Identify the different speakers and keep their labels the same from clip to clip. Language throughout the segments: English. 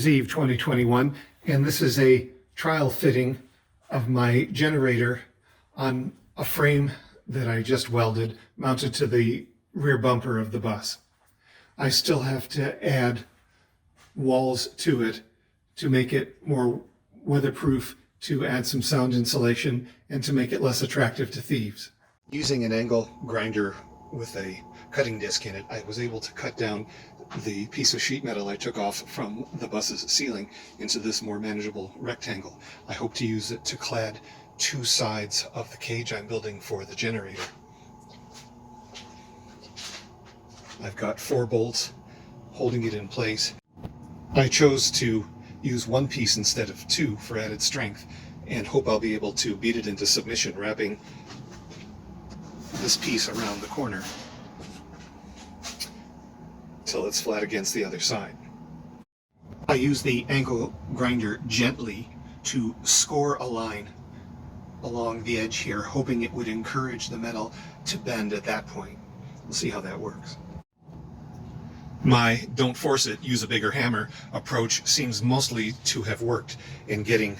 Speaker 1: Year's Eve 2021, and this is a trial fitting of my generator on a frame that I just welded, mounted to the rear bumper of the bus. I still have to add walls to it to make it more weatherproof, to add some sound insulation, and to make it less attractive to thieves. Using an angle grinder with a cutting disc in it, I was able to cut down the piece of sheet metal I took off from the bus's ceiling into this more manageable rectangle. I hope to use it to clad two sides of the cage I'm building for the generator. I've got 4 bolts holding it in place. I chose to use one piece instead of 2 for added strength, and hope I'll be able to beat it into submission, wrapping this piece around the corner till it's flat against the other side. I use the angle grinder gently to score a line along the edge here, hoping it would encourage the metal to bend at that point. We'll see how that works. My "don't force it, use a bigger hammer" approach seems mostly to have worked in getting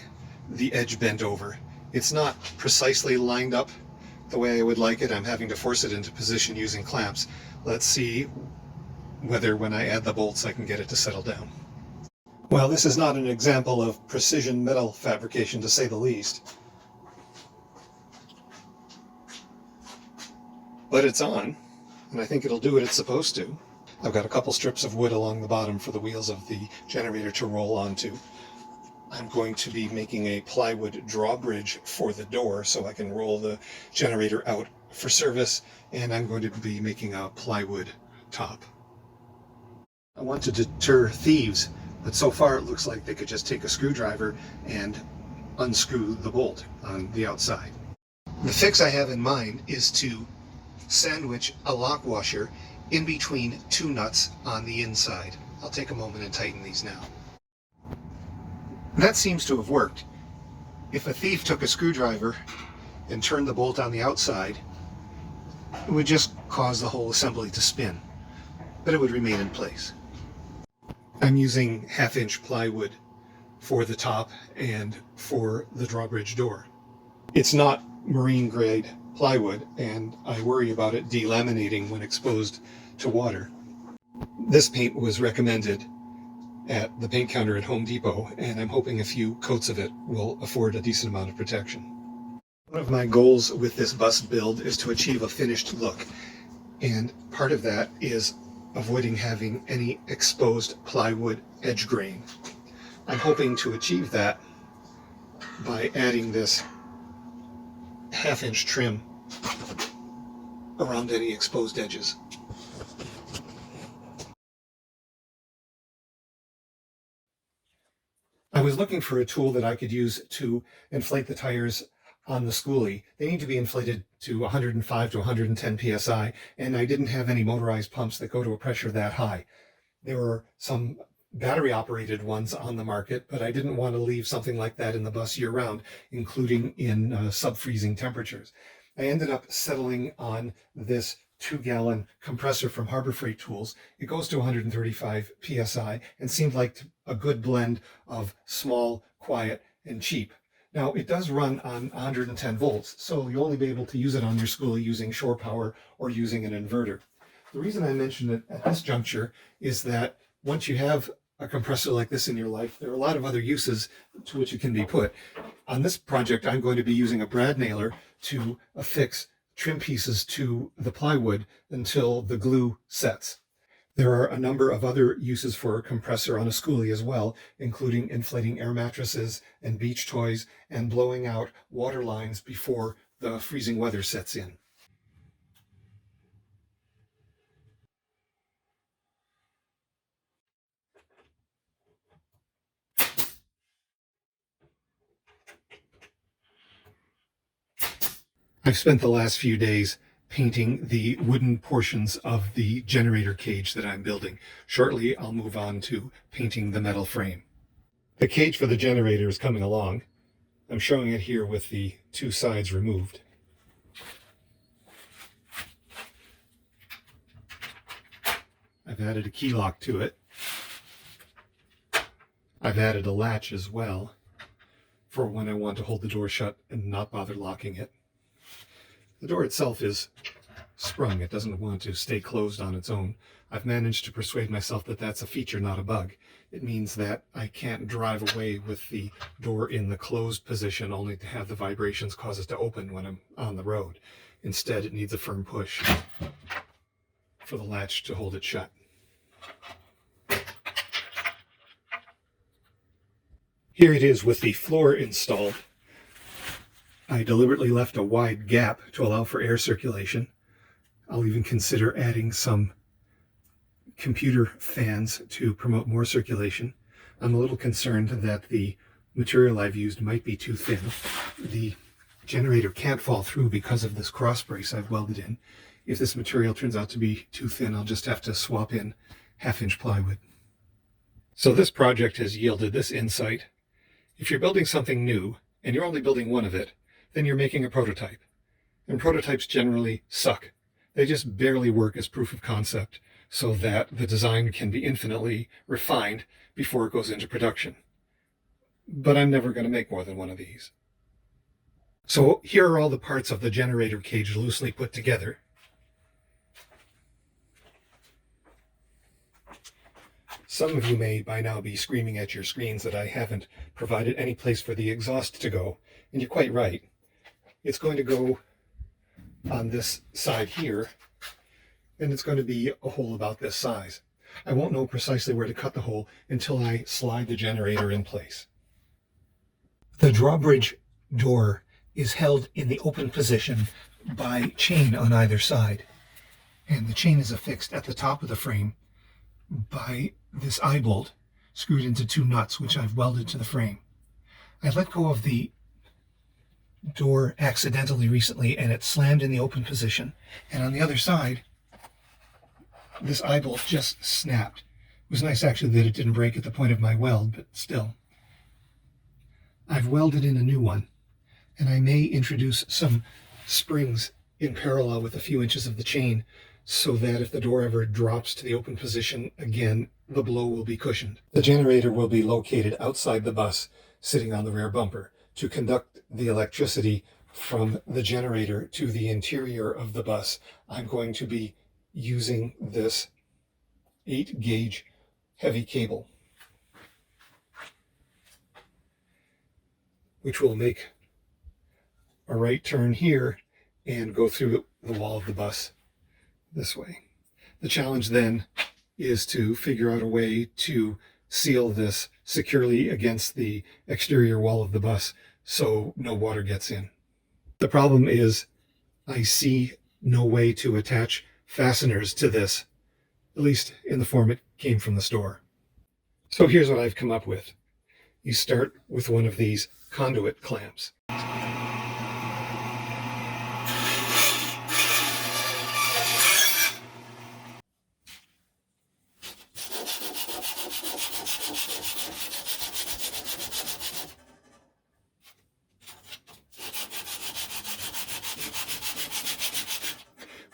Speaker 1: the edge bent over. It's not precisely lined up the way I would like it. I'm having to force it into position using clamps. Let's see whether when I add the bolts I can get it to settle down. Well, this is not an example of precision metal fabrication, to say the least. But it's on, and I think it'll do what it's supposed to. I've got a couple strips of wood along the bottom for the wheels of the generator to roll onto. I'm going to be making a plywood drawbridge for the door so I can roll the generator out for service, and I'm going to be making a plywood top. I want to deter thieves, but so far it looks like they could just take a screwdriver and unscrew the bolt on the outside. The fix I have in mind is to sandwich a lock washer in between 2 nuts on the inside. I'll take a moment and tighten these now. That seems to have worked. If a thief took a screwdriver and turned the bolt on the outside, it would just cause the whole assembly to spin, but it would remain in place. I'm using 1/2-inch plywood for the top and for the drawbridge door. It's not marine grade plywood, and I worry about it delaminating when exposed to water. This paint was recommended at the paint counter at Home Depot, and I'm hoping a few coats of it will afford a decent amount of protection. One of my goals with this bus build is to achieve a finished look, and part of that is avoiding having any exposed plywood edge grain. I'm hoping to achieve that by adding this 1/2-inch trim around any exposed edges. I was looking for a tool that I could use to inflate the tires on the schoolie. They need to be inflated to 105 to 110 psi, and I didn't have any motorized pumps that go to a pressure that high. There were some battery operated ones on the market, but I didn't want to leave something like that in the bus year round, including in sub-freezing temperatures. I ended up settling on this 2-gallon compressor from Harbor Freight Tools. It goes to 135 psi and seemed like a good blend of small, quiet, and cheap. Now, it does run on 110 volts, so you'll only be able to use it on your schoolie using shore power or using an inverter. The reason I mention it at this juncture is that once you have a compressor like this in your life, there are a lot of other uses to which it can be put. On this project, I'm going to be using a brad nailer to affix trim pieces to the plywood until the glue sets. There are a number of other uses for a compressor on a schoolie as well, including inflating air mattresses and beach toys and blowing out water lines before the freezing weather sets in. I've spent the last few days painting the wooden portions of the generator cage that I'm building. Shortly, I'll move on to painting the metal frame. The cage for the generator is coming along. I'm showing it here with the 2 sides removed. I've added a key lock to it. I've added a latch as well for when I want to hold the door shut and not bother locking it. The door itself is sprung. It doesn't want to stay closed on its own. I've managed to persuade myself that that's a feature, not a bug. It means that I can't drive away with the door in the closed position only to have the vibrations cause it to open when I'm on the road. Instead, it needs a firm push for the latch to hold it shut. Here it is with the floor installed. I deliberately left a wide gap to allow for air circulation. I'll even consider adding some computer fans to promote more circulation. I'm a little concerned that the material I've used might be too thin. The generator can't fall through because of this cross brace I've welded in. If this material turns out to be too thin, I'll just have to swap in 1/2-inch plywood. So this project has yielded this insight. If you're building something new and you're only building one of it, then you're making a prototype. And prototypes generally suck. They just barely work as proof of concept so that the design can be infinitely refined before it goes into production. But I'm never going to make more than one of these. So here are all the parts of the generator cage loosely put together. Some of you may by now be screaming at your screens that I haven't provided any place for the exhaust to go, and you're quite right. It's going to go on this side here, and it's going to be a hole about this size. I won't know precisely where to cut the hole until I slide the generator in place. The drawbridge door is held in the open position by chain on either side, and the chain is affixed at the top of the frame by this eye bolt screwed into 2 nuts, which I've welded to the frame. I let go of the door accidentally recently, and it slammed in the open position. And on the other side, this eye bolt just snapped. It was nice actually that it didn't break at the point of my weld, but still. I've welded in a new one, and I may introduce some springs in parallel with a few inches of the chain so that if the door ever drops to the open position again, the blow will be cushioned. The generator will be located outside the bus, sitting on the rear bumper, to conduct the electricity from the generator to the interior of the bus. I'm going to be using this 8-gauge heavy cable, which will make a right turn here and go through the wall of the bus this way. The challenge then is to figure out a way to seal this securely against the exterior wall of the bus so no water gets in. The problem is I see no way to attach fasteners to this, at least in the form it came from the store. So here's what I've come up with. You start with one of these conduit clamps.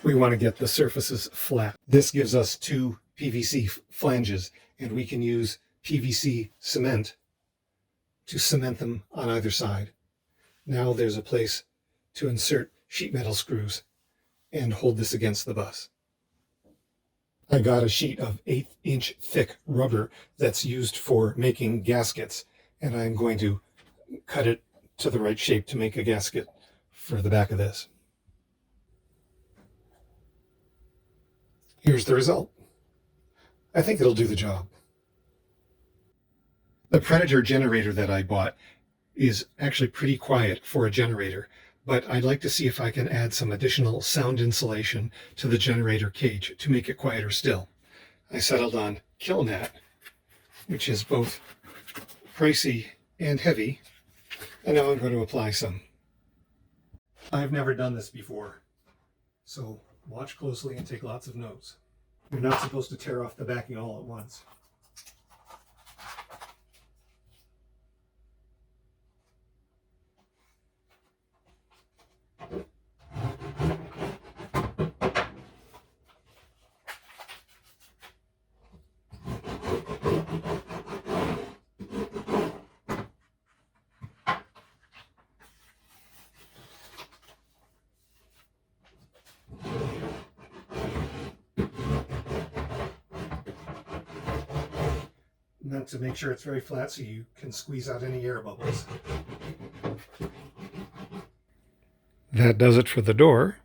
Speaker 1: We want to get the surfaces flat. This gives us 2 PVC flanges, and we can use PVC cement to cement them on either side. Now there's a place to insert sheet metal screws and hold this against the bus. I got a sheet of 1/8-inch thick rubber that's used for making gaskets, and I'm going to cut it to the right shape to make a gasket for the back of this. Here's the result. I think it'll do the job. The Predator generator that I bought is actually pretty quiet for a generator, but I'd like to see if I can add some additional sound insulation to the generator cage to make it quieter still. I settled on Kilnat, which is both pricey and heavy, and now I'm going to apply some. I've never done this before, so watch closely and take lots of notes. You're not supposed to tear off the backing all at once. meant to make sure it's very flat so you can squeeze out any air bubbles. That does it for the door.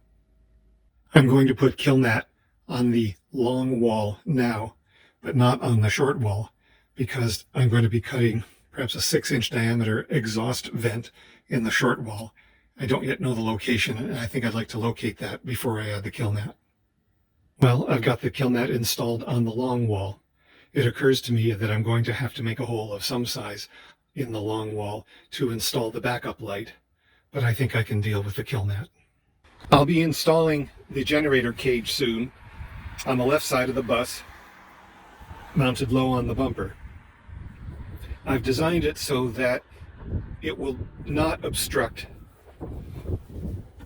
Speaker 1: I'm going to put Kilnat on the long wall now, but not on the short wall, because I'm going to be cutting perhaps a 6-inch diameter exhaust vent in the short wall. I don't yet know the location, and I think I'd like to locate that before I add the Kilnat. Well, I've got the Kilnat installed on the long wall. It occurs to me that I'm going to have to make a hole of some size in the long wall to install the backup light, but I think I can deal with the Kilnat. I'll be installing the generator cage soon on the left side of the bus, mounted low on the bumper. I've designed it so that it will not obstruct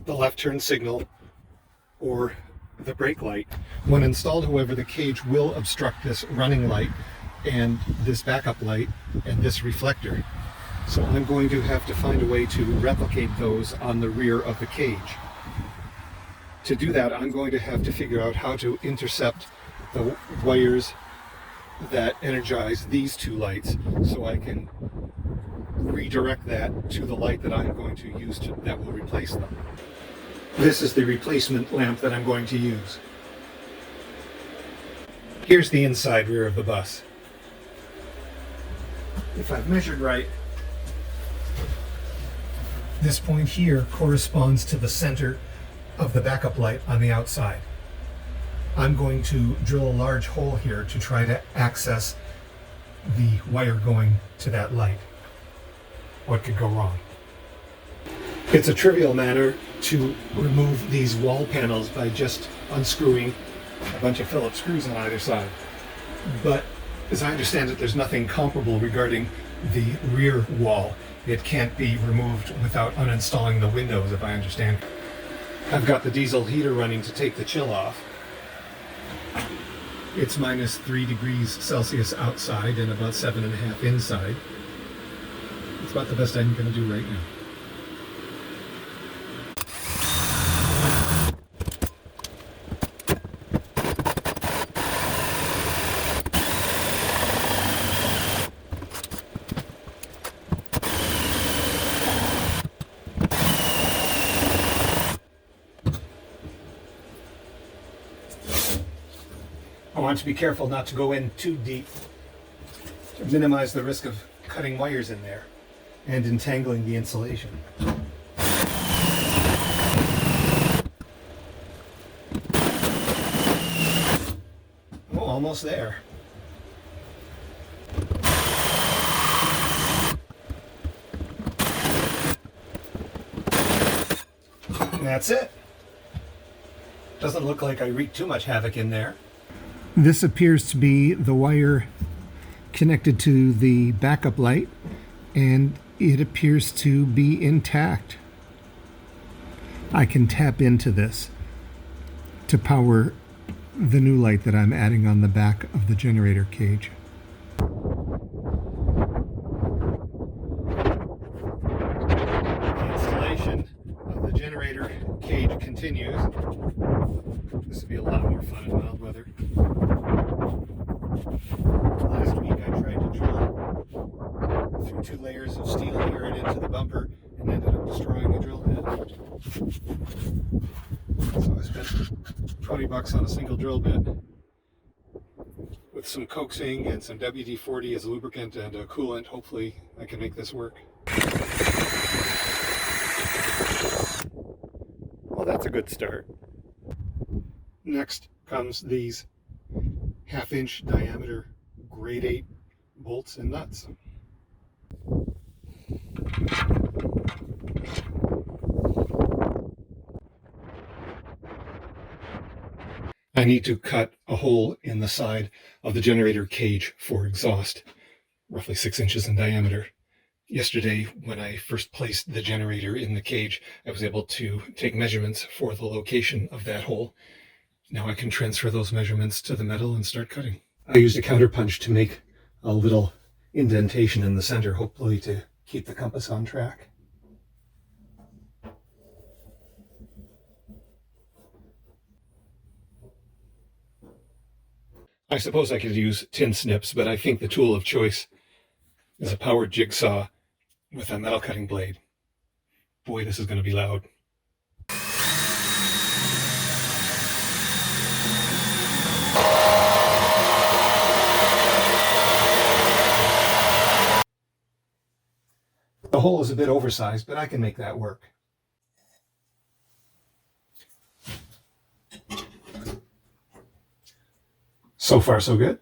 Speaker 1: the left turn signal or the brake light. When installed, however, the cage will obstruct this running light and this backup light and this reflector. So I'm going to have to find a way to replicate those on the rear of the cage. To do that, I'm going to have to figure out how to intercept the wires that energize these two lights so I can redirect that to the light that I'm going to use that will replace them. This is the replacement lamp that I'm going to use. Here's the inside rear of the bus. If I've measured right, this point here corresponds to the center of the backup light on the outside. I'm going to drill a large hole here to try to access the wire going to that light. What could go wrong? It's a trivial matter to remove these wall panels by just unscrewing a bunch of Phillips screws on either side. But as I understand it, there's nothing comparable regarding the rear wall. It can't be removed without uninstalling the windows, if I understand. I've got the diesel heater running to take the chill off. It's minus 3 degrees Celsius outside and about 7.5 inside. It's about the best I'm going to do right now. I want to be careful not to go in too deep to minimize the risk of cutting wires in there and entangling the insulation. Oh, almost there. And that's it. Doesn't look like I wreaked too much havoc in there. This appears to be the wire connected to the backup light, and it appears to be intact. I can tap into this to power the new light that I'm adding on the back of the generator cage. The installation of the generator cage continues. This will be a lot more fun in mild weather. Last week I tried to drill through 2 layers of steel here and into the bumper and ended up destroying the drill bit. So I spent $20 on a single drill bit. With some coaxing and some WD-40 as a lubricant and a coolant, hopefully I can make this work. Well, that's a good start. Next comes these 1/2-inch diameter grade 8 bolts and nuts. I need to cut a hole in the side of the generator cage for exhaust, roughly 6 inches in diameter. Yesterday, when I first placed the generator in the cage, I was able to take measurements for the location of that hole. Now I can transfer those measurements to the metal and start cutting. I used a counterpunch to make a little indentation in the center, hopefully to keep the compass on track. I suppose I could use tin snips, but I think the tool of choice is a powered jigsaw with a metal cutting blade. Boy, this is going to be loud. The hole is a bit oversized, but I can make that work. So far, so good.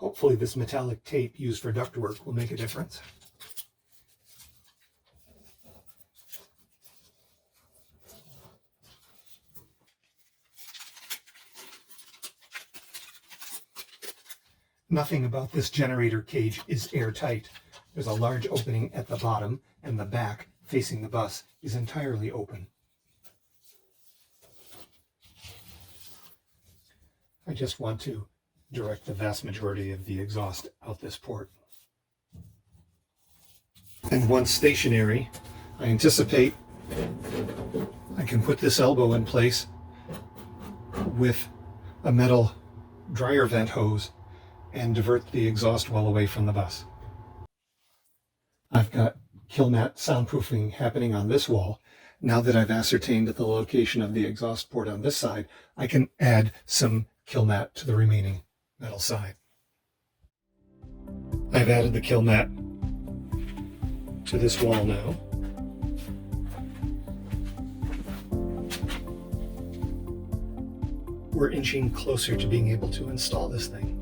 Speaker 1: Hopefully this metallic tape used for ductwork will make a difference. Nothing about this generator cage is airtight. There's a large opening at the bottom, and the back, facing the bus, is entirely open. I just want to direct the vast majority of the exhaust out this port. And once stationary, I anticipate I can put this elbow in place with a metal dryer vent hose and divert the exhaust well away from the bus. I've got kill mat soundproofing happening on this wall. Now that I've ascertained the location of the exhaust port on this side, I can add some kill mat to the remaining metal side. I've added the kill mat to this wall now. We're inching closer to being able to install this thing.